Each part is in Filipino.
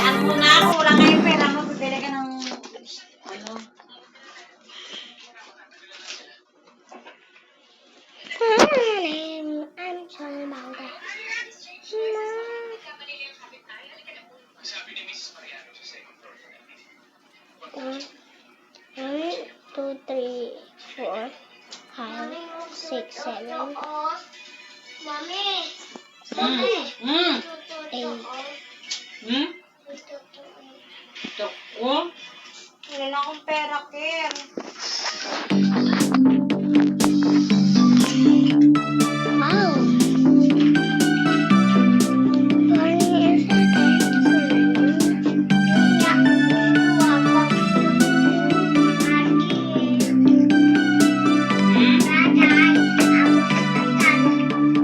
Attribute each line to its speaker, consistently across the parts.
Speaker 1: ano mo na ako, wala nga yung pera mo, bibili ka ng, ano?
Speaker 2: I'm sorry about that. One, 2, 3, 4, 5, 6, 7. Mami! 8.
Speaker 1: Toko? Wala na akong pera, Kim.
Speaker 2: Wow! Parang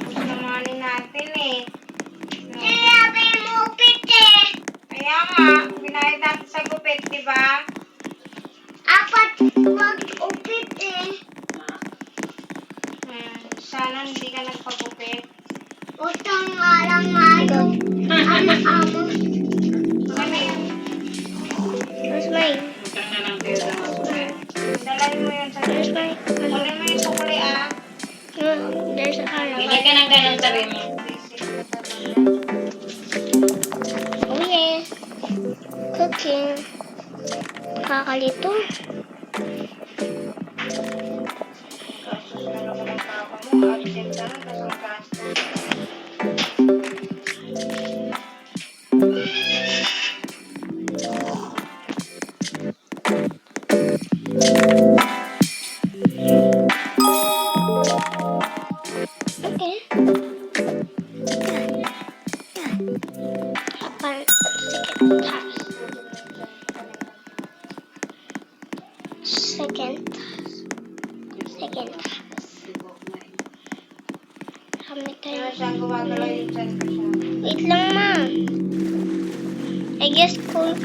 Speaker 2: isa
Speaker 1: Binayad natin sa gupit, di ba?
Speaker 2: Apat mag-upit eh.
Speaker 1: Sana hindi ka nagpagupit.
Speaker 2: Utang nga lang nga yung ama-ama.
Speaker 1: Ano yan?
Speaker 2: Where's mine?
Speaker 1: Utang na lang kayo sa masukli. Dalahin mo yun sa
Speaker 2: Where's mine?
Speaker 1: Kunin mo yung sukli, ah.
Speaker 2: There's a car.
Speaker 1: Bigay ka ng ganun sabi mo.
Speaker 2: Oh yes. Cooking. Kakalito.
Speaker 1: Kasos na naman ang papa mo. Absent ka lang, tapos ang gastos.
Speaker 2: Okay. Upon second task. Second task. How many
Speaker 1: Kaya
Speaker 2: times?
Speaker 1: siyang gumagalaw yung chan ko siya.
Speaker 2: Wait lang, ma. I guess cool.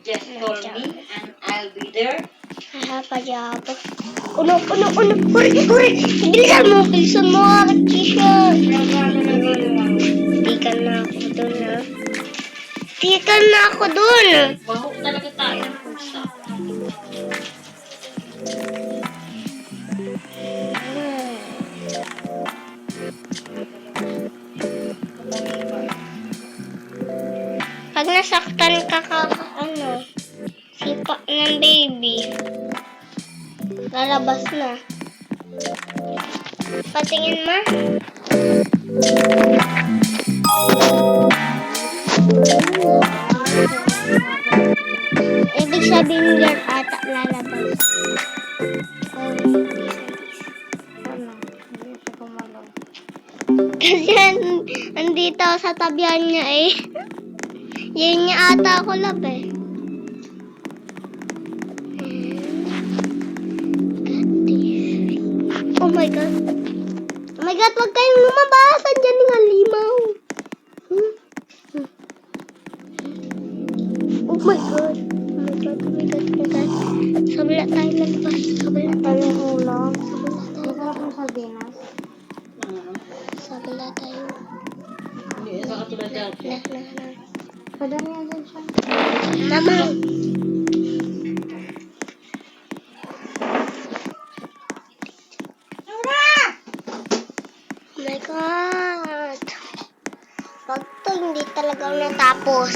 Speaker 1: Just call me and I'll be there.
Speaker 2: I have a job. Uno. Hurry. Bilisan mo. Kisha. Tikan na ako dun.
Speaker 1: Bahok talaga tayo ng pusa.
Speaker 2: Pag nasaktan ka sipa ng baby, lalabas na. Patingin, ma. Ibig sabihin yan ata lalabas. Kasi andito sa tabihan niya eh. Yan niya ata ako lab eh. Oh my God. Oh my God, wag kayong lumabas. Andyan yung halimaw. Oh my God. Sabla tayo lalabas.
Speaker 1: Tayo ulam. Masarap yung sardinas.
Speaker 2: Sabla tayo.
Speaker 1: Hindi, sa katulad dati. Padami yan dyan siya.
Speaker 2: Mama. Oh my God. Pag to hindi talaga natapos.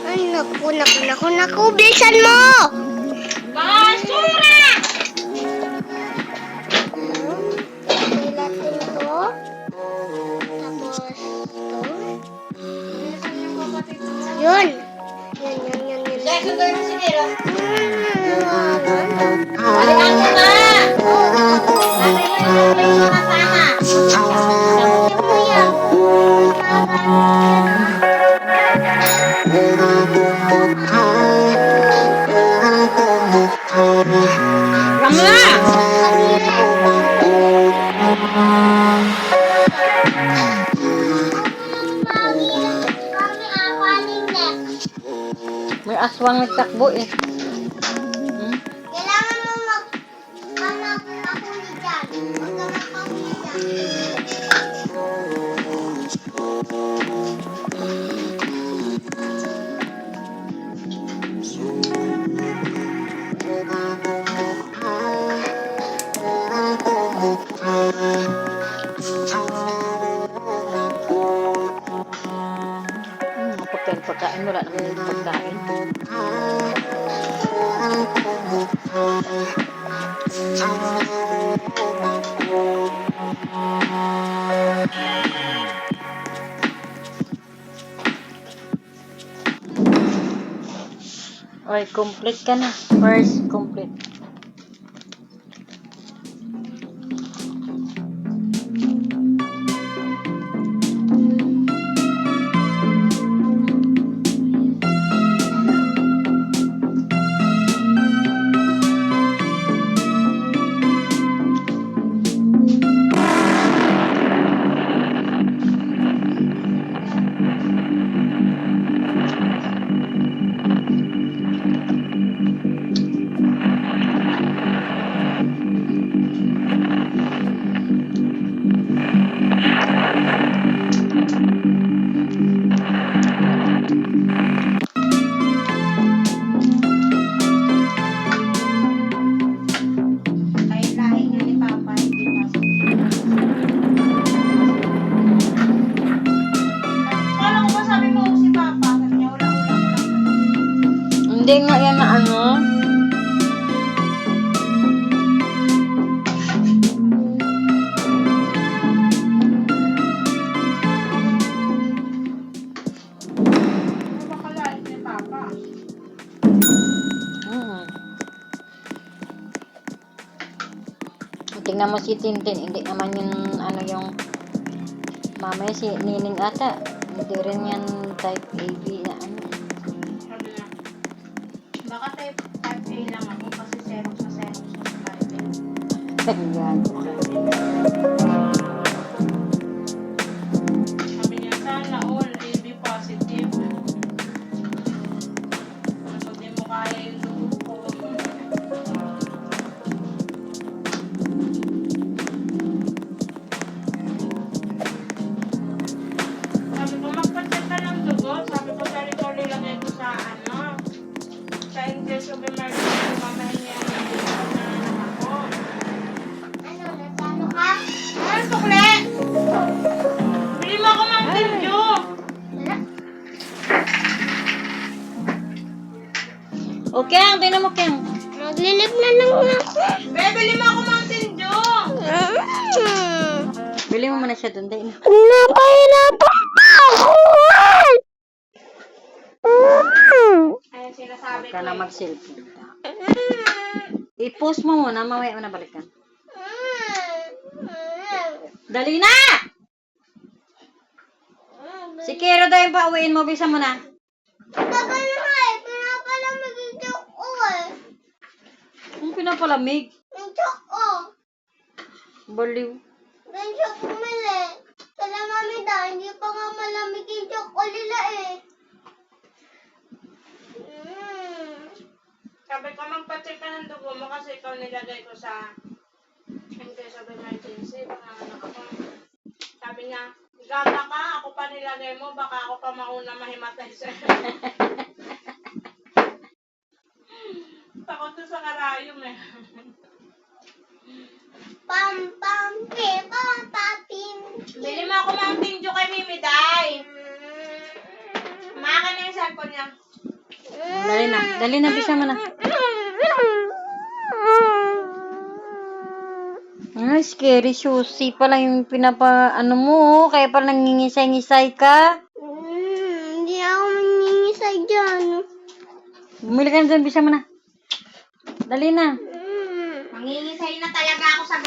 Speaker 2: Ay, naku, bilisan mo!
Speaker 1: Basura!
Speaker 2: Lagay natin to. Tapos to.
Speaker 1: Bilisan yung kapatid mo.
Speaker 2: Yun. Yun.
Speaker 1: Dahil sundoy mo si Nero.
Speaker 2: Balikan
Speaker 1: Balikan mo na! Sabi mo yung may mga sana.
Speaker 2: mo yan.
Speaker 1: Wag na! May aswang nagtakbo eh.
Speaker 2: Kailangan mo mag-ahuli dyan. Huwag ka magpahuli dyan.
Speaker 1: Pagkain wala naman yung pagkain. Oy, complete ka na. First, complete.
Speaker 3: Kahit lahi niya ni Papa, hindi positive. Kala ko ba sabi mo si Papa, sabi niya ulang-ulang.
Speaker 1: Hindi nga yan na ano.
Speaker 3: Ano ba kalahin ni Papa?
Speaker 1: Tingnan mo si Tintin, hindi naman yung ano yung mamaya si Nining ata. Hindi rin yan type AB na ano.
Speaker 3: Sabi niya, baka type A lang ako kasi Xerox na sa type A.
Speaker 1: Yan.
Speaker 3: Sabi niya, sana all AB positive. Kapag di mo kaya yung dugo ko. Sabi ko, magpa-check ka ng dugo. Sabi ko, sorry, lagay ko sa ano. Sa in case of emergency, mamahingi ang dugo na ako.
Speaker 2: Ano, natalo ka?
Speaker 3: Ay, sukle! Bili mo ako ng tinjo!
Speaker 2: Wala.
Speaker 1: Okay, ang tingnan mo Keng.
Speaker 2: Naglilib na lang ako.
Speaker 3: Be, bili mo ako ng tinjo!
Speaker 1: Bili mo muna siya doon. Dahil na.
Speaker 2: Napahirapan pa ako.
Speaker 3: Ayun, sinasabi
Speaker 1: Huwag ka
Speaker 3: ko
Speaker 1: na
Speaker 3: eh.
Speaker 1: mag-selfie. I-post mo muna, mamaya mo na balikan. Dali na! Si Kero daw yung pauwiin mo, bisa mo na.
Speaker 2: Tagal na nga eh. Pinapalamig yung joke ko eh.
Speaker 1: Kung pinapalamig,
Speaker 2: Yung joke ko.
Speaker 1: baliw.
Speaker 2: Yung joke ko mali. Kala mami daw, hindi pa nga malamig yung joke ko nila eh.
Speaker 3: Sabi ko, magpa-check ka ng dugo mo kasi ikaw nilagay ko sa in case of emergency. Mga anak ako. Sabi niya, gata ka, ako pa nilagay mo, baka ako pa mauna mahimatay sa'yo. Takot na sa karayom eh.
Speaker 2: Pam pam pam papim.
Speaker 3: Bili mo ako Mountain Dew kay Mimi, Day. Makan na yung cellphone niya.
Speaker 1: Dali na, bisa mo na. Ay, scary Susie pala yung ano mo, kaya pala nangingisay-ngisay ka.
Speaker 2: Hindi ako maningisay dyan.
Speaker 1: Bumili ka na dyan, bisa mo na. Dali na.
Speaker 3: Mangingisay na talaga ako sa